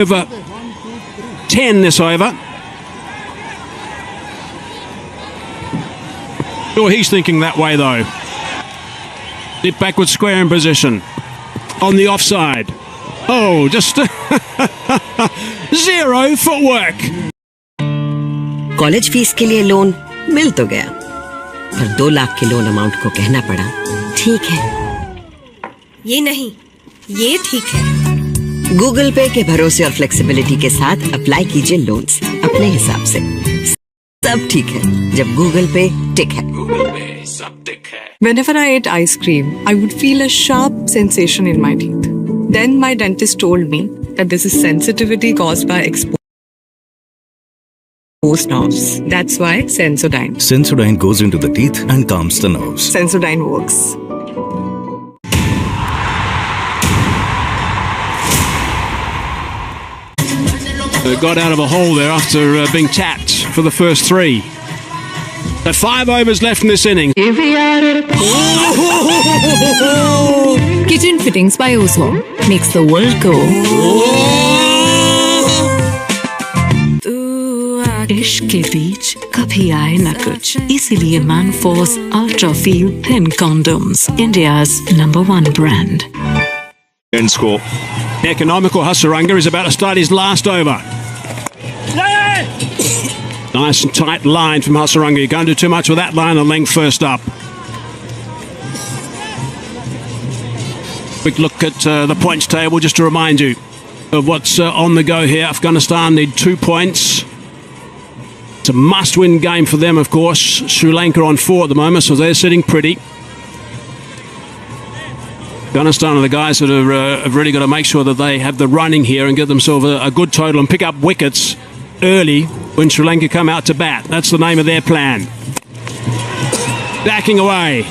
over 10 this over. Sure, he's thinking that way though. Dip backward square in position. On the offside. Oh, just zero footwork. College fees के लिए loan मिल तो गया, पर 2 लाख के loan amount को कहना पड़ा ठीक है। ये नहीं, ये ठीक है। गूगल पे के भरोसे और फ्लेक्सिबिलिटी के साथ अप्लाई कीजिए लोन्स अपने हिसाब से। सब ठीक है जब गूगल पे टिक है। Whenever I ate ice cream, I would feel a sharp sensation in my teeth. Then my dentist told me that this is sensitivity caused by exposed nerves. That's why Sensodyne. Sensodyne goes into the teeth and calms the nerves. Sensodyne works. Got out of a hole there after being tapped for the first 3. So 5 overs left in this inning. Kitchen fittings by Ozone makes the world go. इश्क के बीच कभी आए न कुछ, इसीलिए Manforce Ultra Feel Thin Condoms, India's #1 brand. End score. Economical Hasaranga is about to start his last over. Nice and tight line from Hasaranga. You can't do too much with that line of length first up. Quick look at the points table just to remind you of what's on the go here. Afghanistan need 2 points. It's a must-win game for them, of course. Sri Lanka on 4 at the moment, so they're sitting pretty. Afghanistan are the guys that are, have really got to make sure that they have the running here and get themselves a good total and pick up wickets early when Sri Lanka come out to bat. That's the name of their plan. Backing away.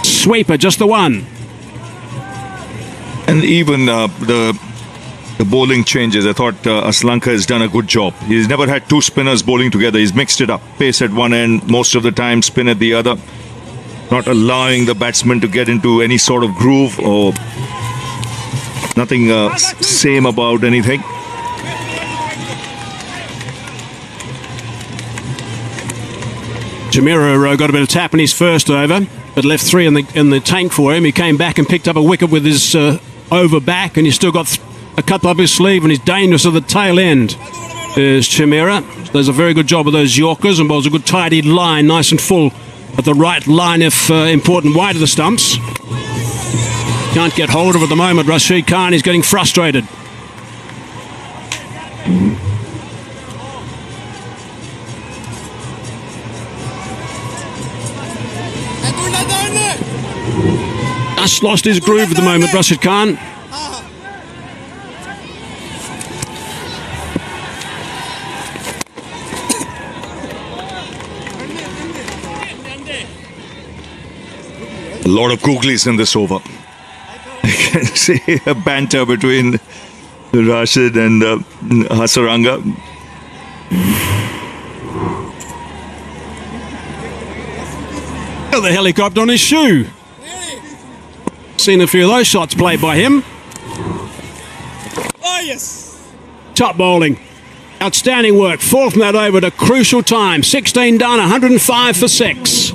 Sweeper, just the one. And even the bowling changes, I thought Aslanka has done a good job. He's never had 2 spinners bowling together. He's mixed it up. Pace at one end, most of the time spin at the other. Not allowing the batsman to get into any sort of groove or nothing same about anything. Jamira got a bit of tap in his first over, but left 3 in the tank for him. He came back and picked up a wicket with his over back, and he's still got a couple up his sleeve, and he's dangerous at the tail end. There's Chimera. Does a very good job of those Yorkers and bowls a good tidy line, nice and full at the right line if important, wide of the stumps. Can't get hold of it at the moment. Rashid Khan is getting frustrated. Just lost his groove at the moment, Rashid Khan. A lot of googlies in this over. I can see a banter between Rashid and Hasaranga. The helicopter on his shoe. Seen a few of those shots played by him. Oh, yes. Top bowling. Outstanding work. 4th from that over at a crucial time. 16 done, 105 for 6.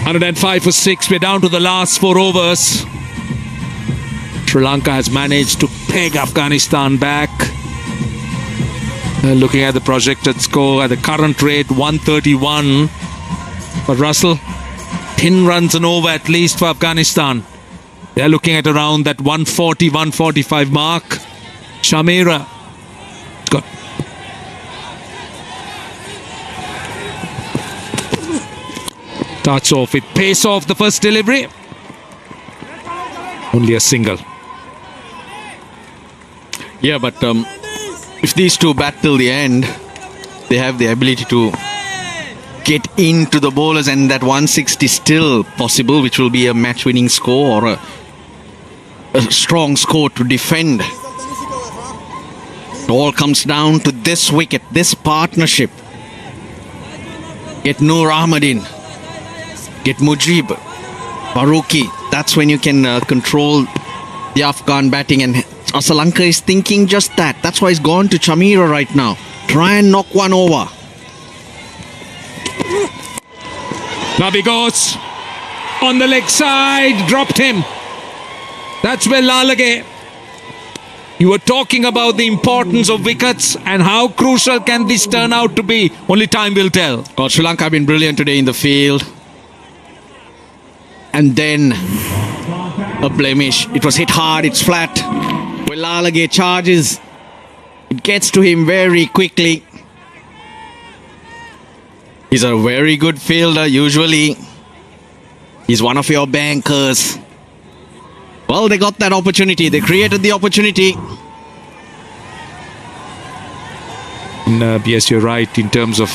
And 5 for 6. We're down to the last 4 overs. Sri Lanka has managed to peg Afghanistan back. Looking at the projected score at the current rate, 131. But Russell, 10 runs and over at least for Afghanistan. They're looking at around that 140, 145 mark. Shamira got Starts off with pace off the first delivery. Only a single. Yeah, but if these two bat till the end, they have the ability to get into the bowlers, and that 160 still possible, which will be a match-winning score or a strong score to defend. It all comes down to this wicket, this partnership. Get Noor Ahmad in, get Mujib, Faruqi. That's when you can control the Afghan batting, and Sri Lanka is thinking just that. That's why he's gone to Chamira right now. Try and knock one over. Now he goes on the leg side, dropped him. That's where Lalage. You were talking about the importance of wickets and how crucial can this turn out to be. Only time will tell. God, Sri Lanka have been brilliant today in the field. And then a blemish. It was hit hard, it's flat. When Lalage charges, it gets to him very quickly. He's a very good fielder usually. He's one of your bankers. Well, they got that opportunity. They created the opportunity. Yes, you're right in terms of,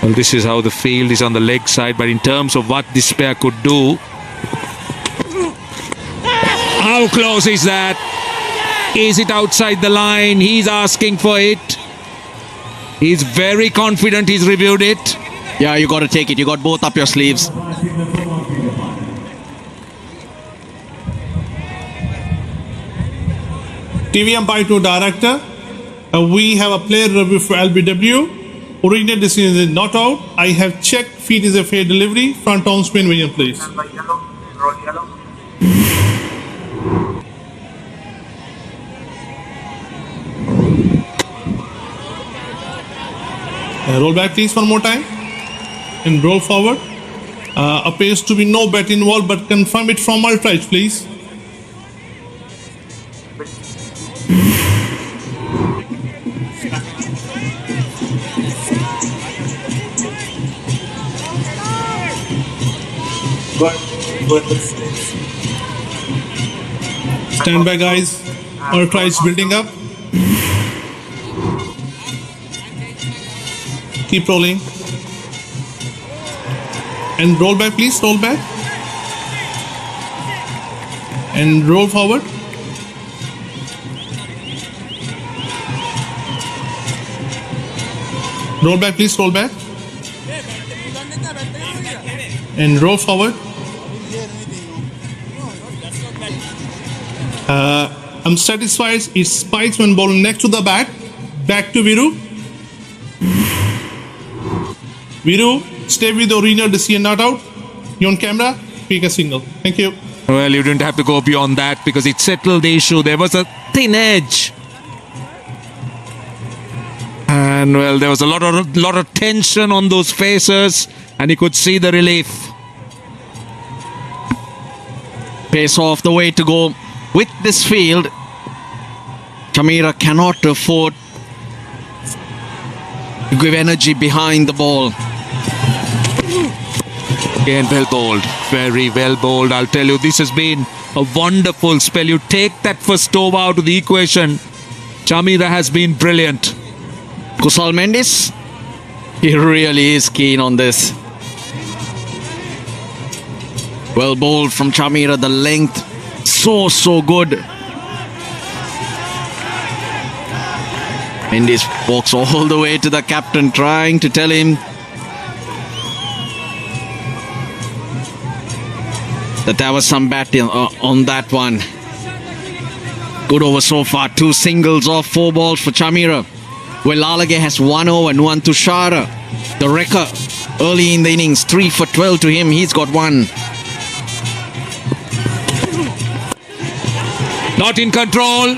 well, this is how the field is on the leg side, but in terms of what this pair could do, how close is that? Is it outside the line? He's asking for it. He's very confident he's reviewed it. Yeah, you got to take it. You got both up your sleeves. TV umpire to director. We have a player review for LBW. Original decision is not out. I have checked. Feet is a fair delivery. Front on spin, William, please. Roll back, please, one more time. And roll forward. Appears to be no bet involved, but confirm it from all tribes, please. Stand by, guys. All tribes building up. Keep rolling. And roll back, please. Roll back. And roll forward. Roll back, please. Roll back. And roll forward. I'm satisfied. It spikes when ball next to the bat. Back to Viru. Viru, stay with the original decision, not out. You on camera? Pick a single. Thank you. Well, you didn't have to go beyond that because it settled the issue. There was a thin edge. And well, there was a lot of tension on those faces, and he could see the relief. Pace off the way to go. With this field, Chamira cannot afford to give energy behind the ball. Again, well bowled. Very well bowled. I'll tell you, this has been a wonderful spell. You take that first over out of the equation. Chamira has been brilliant. Kusal Mendis, he really is keen on this. Well bowled from Chamira. The length, so good. Mendis walks all the way to the captain, trying to tell him that there was some batting on that one. Good over so far. 2 singles off 4 balls for Chamira. Well, Lalage has 1 over. Nuan Tushara, the record early in the innings, 3 for 12 to him. He's got 1. Not in control.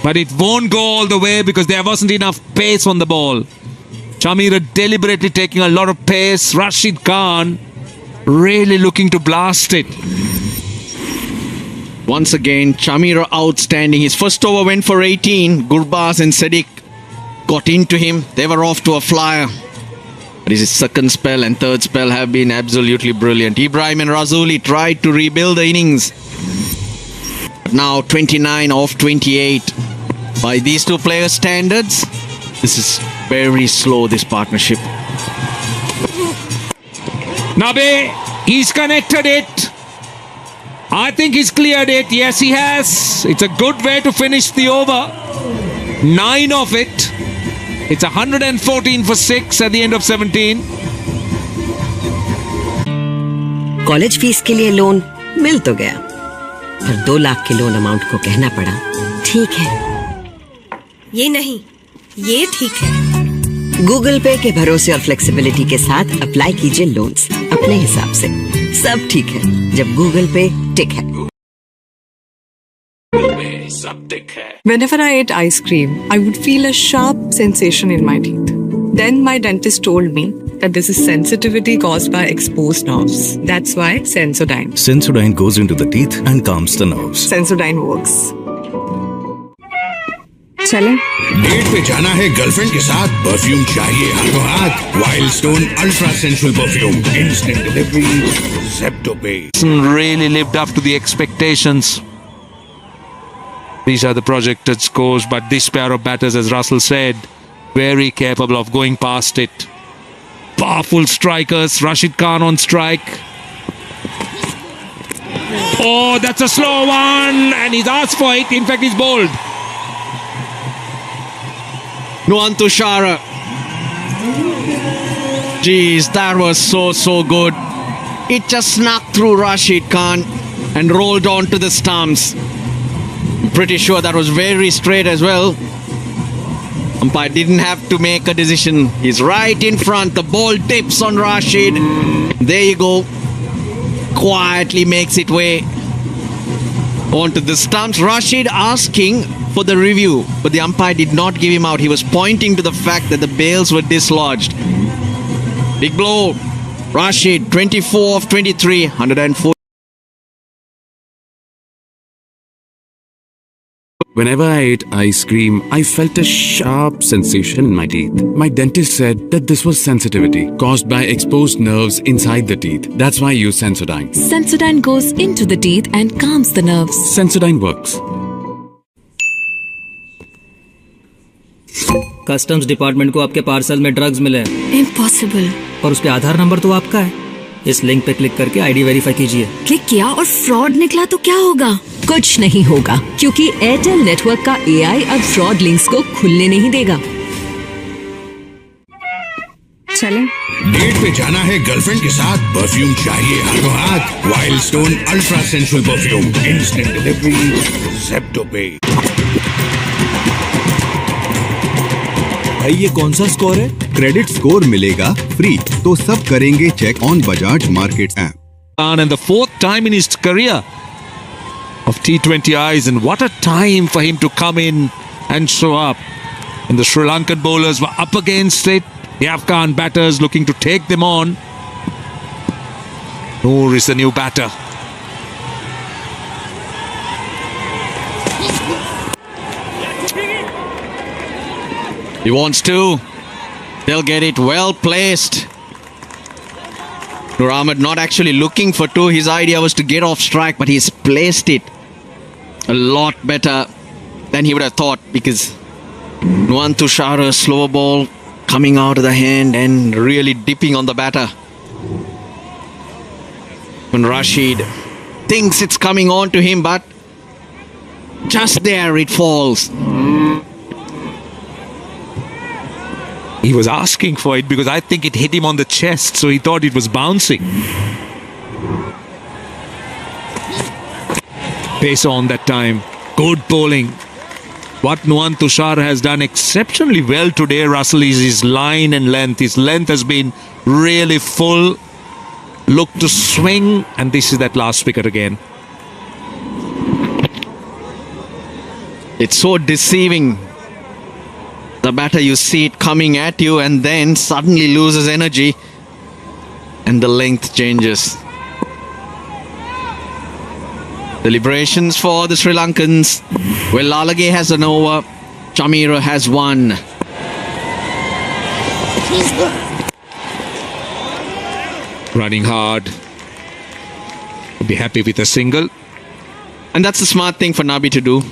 But it won't go all the way because there wasn't enough pace on the ball. Chamira deliberately taking a lot of pace. Rashid Khan really looking to blast it. Once again, Chamira outstanding. His first over went for 18. Gurbaz and Sadiq got into him. They were off to a flyer. But his second spell and third spell have been absolutely brilliant. Ibrahim and Razuli tried to rebuild the innings. But now 29 off 28. By these two players' standards, this is very slow, this partnership. Nabe, he's connected it. I think he's cleared it. Yes, he has. It's a good way to finish the over. 9 of it. It's 114 for 6 at the end of 17. College fees के लिए loan मिल तो गया, पर 2 लाख के loan amount को कहना पड़ा ठीक है। ये नहीं, ये ठीक है। गूगल पे के भरोसे और फ्लेक्सिबिलिटी के साथ अप्लाई कीजिए लोन्स अपने हिसाब से। सब ठीक है जब गूगल पे टिक है। Whenever I ate ice cream, I would feel a sharp sensation in my teeth. Then my dentist told me that this is sensitivity caused by exposed nerves. That's why Sensodyne. Sensodyne goes into the teeth and calms the nerves. Sensodyne works. चलें? Date पे जाना है girlfriend के साथ, perfume चाहिए हाथों हाथ। Wild stone ultra sensual perfume, instant delivery, Zepto पे। Really lived up to the expectations. These are the projected scores, but this pair of batters, as Russell said, very capable of going past it. Powerful strikers. Rashid Khan on strike. Oh, that's a slow one, and he's asked for it. In fact, he's bowled. Nuwan Tushara. Jeez, that was so good. It just snuck through Rashid Khan and rolled on to the stumps. Pretty sure that was very straight as well. Umpire didn't have to make a decision. He's right in front. The ball dips on Rashid. There you go. Quietly makes it way onto the stumps. Rashid asking for the review, but the umpire did not give him out. He was pointing to the fact that the bails were dislodged. Big blow. Rashid, 24 of 23, 104. Whenever I ate ice cream, I felt a sharp sensation in my teeth. My dentist said that this was sensitivity caused by exposed nerves inside the teeth. That's why I use Sensodyne. Sensodyne goes into the teeth and calms the nerves. Sensodyne works. Customs department को आपके parcel में drugs मिले हैं। Impossible. और उस पे आधार number तो आपका है। इस लिंक पे क्लिक करके आईडी वेरीफाई कीजिए। क्लिक किया और फ्रॉड निकला तो क्या होगा? कुछ नहीं होगा, क्योंकि एयरटेल नेटवर्क का एआई अब फ्रॉड लिंक्स को खुलने नहीं देगा। चलें? डेट पे जाना है गर्लफ्रेंड के साथ, परफ्यूम चाहिए हाथों हाथ। Wild stone ultra sensual perfume, instant delivery, Zepto पे। भाई ये कौन सा स्कोर है? क्रेडिट स्कोर मिलेगा फ्री, तो सब करेंगे check on Bajaj market app. And the 4th time in his career of T20Is, and what a time for him to come in and show up. And the Sri Lankan bowlers were up against it. The Afghan batters looking to take them on. Noor is the new batter. He wants to. They'll get it well placed. Nur Ahmed not actually looking for two. His idea was to get off strike, but he's placed it a lot better than he would have thought, because Nuwan Tushara, slower ball coming out of the hand and really dipping on the batter. When Rashid thinks it's coming on to him, but just there it falls. He was asking for it because I think it hit him on the chest, so he thought it was bouncing. Pace on that time. Good bowling. What Nuwan Tushar has done exceptionally well today, Russell, is his line and length. His length has been really full. Look to swing, and this is that last wicket again. It's so deceiving. The batter, you see it coming at you and then suddenly loses energy and the length changes. Deliberations for the Sri Lankans. Well, Lalage has an over. Chamira has one. Running hard. Be happy with a single. And that's the smart thing for Nabi to do.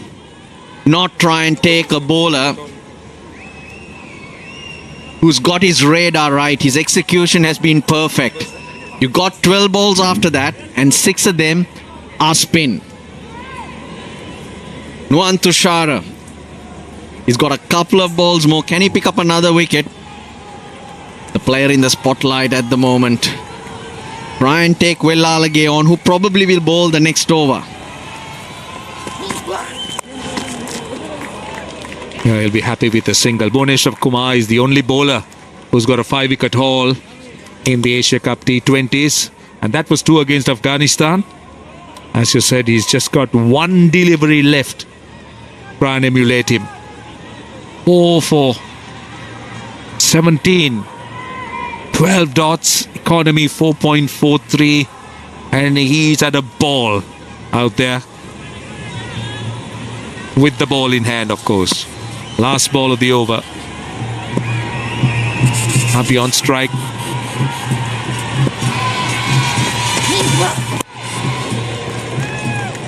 Not try and take a bowler who's got his radar right. His execution has been perfect. You got 12 balls after that, and 6 of them are spin. Nuan Tushara. He's got a couple of balls more. Can he pick up another wicket? The player in the spotlight at the moment. Try and take Wellalage on, who probably will bowl the next over. Yeah, he'll be happy with a single. Bhuvaneshwar Kumar is the only bowler who's got a 5-wicket haul in the Asia Cup T20s. And that was 2 against Afghanistan. As you said, he's just got 1 delivery left. Try and emulate him. 4 for 17. 12 dots. Economy 4.43. And he's at a ball out there. With the ball in hand, of course. Last ball of the over. Nabi on strike.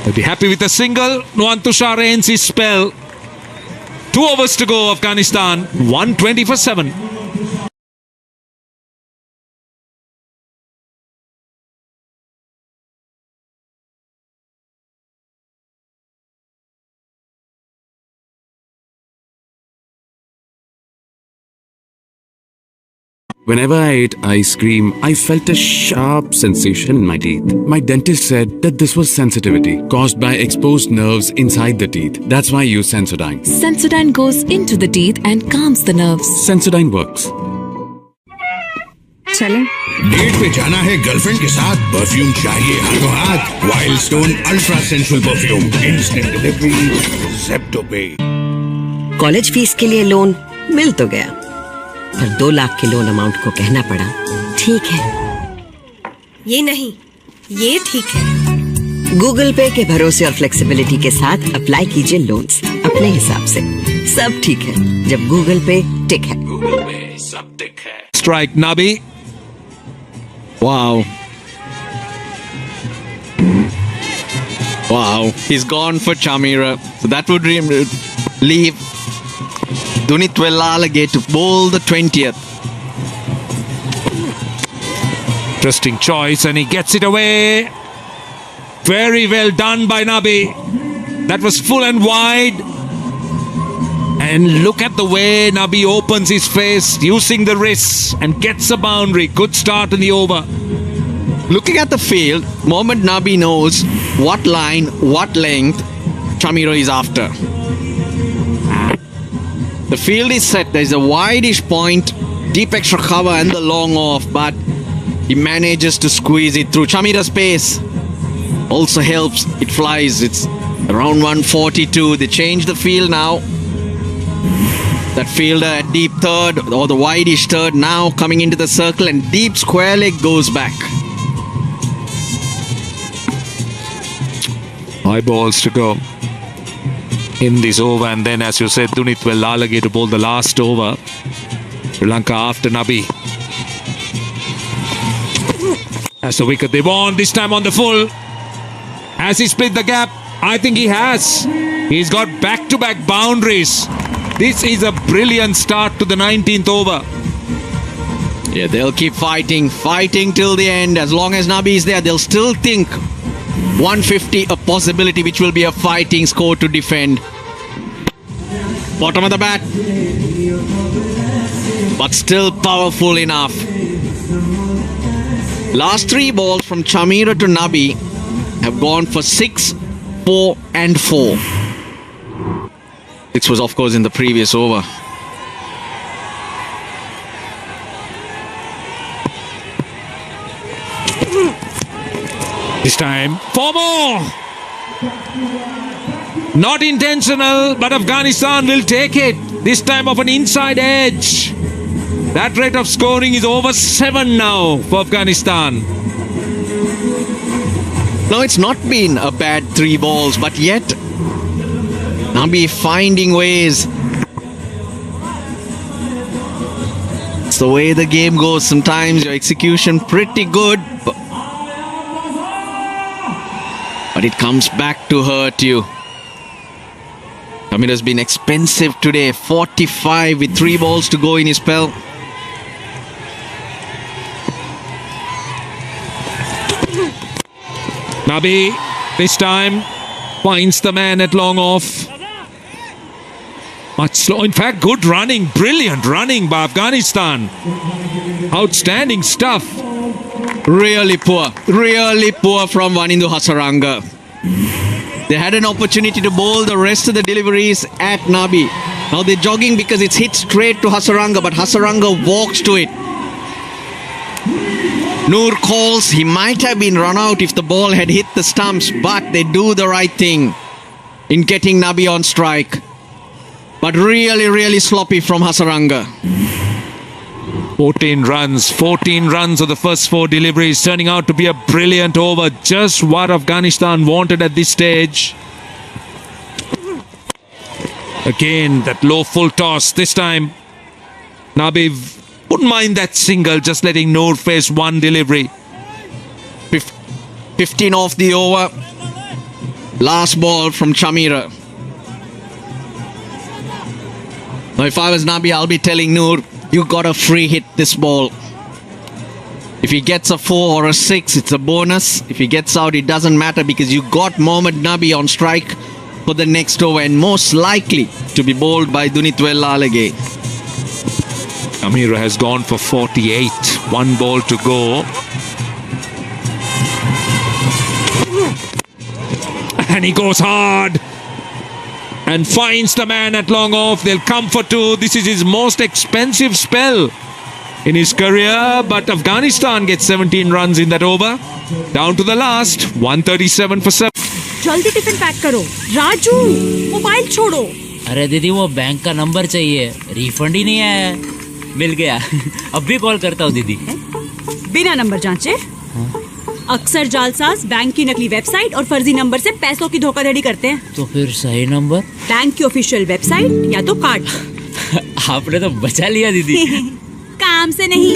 They'll be happy with a single. Nuan Tushara ends his spell. 2 overs to go, Afghanistan. 120 for 7. Whenever I ate ice cream, I felt a sharp sensation in my teeth. My dentist said that this was sensitivity caused by exposed nerves inside the teeth. That's why I use Sensodyne. Sensodyne goes into the teeth and calms the nerves. Sensodyne works. चलें? Date पे जाना है girlfriend के साथ, perfume चाहिए हाथों हाथ। Wild stone ultra sensual perfume, instant delivery, Zepto पे। कॉलेज फीस के लिए लोन मिल तो गया, पर 2 लाख के लोन अमाउंट को कहना पड़ा ठीक है। ये नहीं, ये ठीक है। गूगल पे के भरोसे और फ्लेक्सिबिलिटी के साथ अप्लाई कीजिए लोन्स अपने हिसाब से। सब ठीक है जब गूगल पे टिक है। गूगल पे सब टिक है। Strike Nabi. Wow. Wow. He's gone for Chamira. So that would leave Dunit Wellalage to bowl the 20th. Interesting choice, and he gets it away. Very well done by Nabi. That was full and wide. And look at the way Nabi opens his face using the wrists and gets a boundary. Good start in the over. Looking at the field, moment Nabi knows what line, what length Chamira is after. The field is set. There's a wide-ish point, deep extra cover and the long off, but he manages to squeeze it through. Chamira's pace also helps. It flies. It's around 142. They change the field now. That fielder at deep third or the wide-ish third now coming into the circle, and deep square leg goes back. 5 balls to go in this over, and then as you said, Dunit Wellalage to bowl the last over. Sri Lanka after Nabi. That's the wicket they want, this time on the full. Has he split the gap? I think he has. He's got back-to-back boundaries. This is a brilliant start to the 19th over. Yeah, they'll keep fighting till the end. As long as Nabi is there, they'll still think 150 a possibility, which will be a fighting score to defend. Bottom of the bat. But still powerful enough. Last 3 balls from Chamira to Nabi have gone for 6, 4 and 4. 6 was of course in the previous over. This time, 4 more! Not intentional, but Afghanistan will take it. This time off an inside edge. That rate of scoring is over 7 now for Afghanistan. No, it's not been a bad 3 balls, but yet Nabi finding ways. the way the game goes. Sometimes your execution pretty good, but it comes back to hurt you. Chamira's been expensive today. 45 with 3 balls to go in his spell. Nabi this time finds the man at long off. Much slow. In fact, good running. Brilliant running by Afghanistan. Outstanding stuff. Really poor from Wanindu Hasaranga. They had an opportunity to bowl the rest of the deliveries at Nabi. Now they're jogging because it's hit straight to Hasaranga, but Hasaranga walks to it. Noor calls, he might have been run out if the ball had hit the stumps, but they do the right thing in getting Nabi on strike. But really sloppy from Hasaranga. 14 runs of the first 4 deliveries, turning out to be a brilliant over. Just what Afghanistan wanted at this stage. Again, that low full toss. This time, Nabi wouldn't mind that single, just letting Noor face 1 delivery. 15 off the over. Last ball from Chamira. Now, if I was Nabi, I'll be telling Noor, you got a free hit this ball. If he gets a 4 or a 6, it's a bonus. If he gets out, it doesn't matter because you got Mohammad Nabi on strike for the next over and most likely to be bowled by Dunitwel Lalage. Chamira has gone for 48. 1 ball to go. And he goes hard and finds the man at long off. They'll come for 2. This is his most expensive spell in his career, but Afghanistan gets 17 runs in that over. Down to the last, 137 for 7. जल्दी tiffin pack करो। Raju, mobile छोड़ो। अरे दीदी वो bank का number चाहिए, refund ही नहीं आया। मिल गया। अब भी कॉल करता हूँ दीदी। बिना नंबर जांचे? अक्सर जालसाज बैंक की नकली वेबसाइट और फर्जी नंबर से पैसों की धोखाधड़ी करते हैं। तो फिर सही नंबर? बैंक की ऑफिशियल वेबसाइट या तो कार्ड। आपने तो बचा लिया दीदी। काम से नहीं।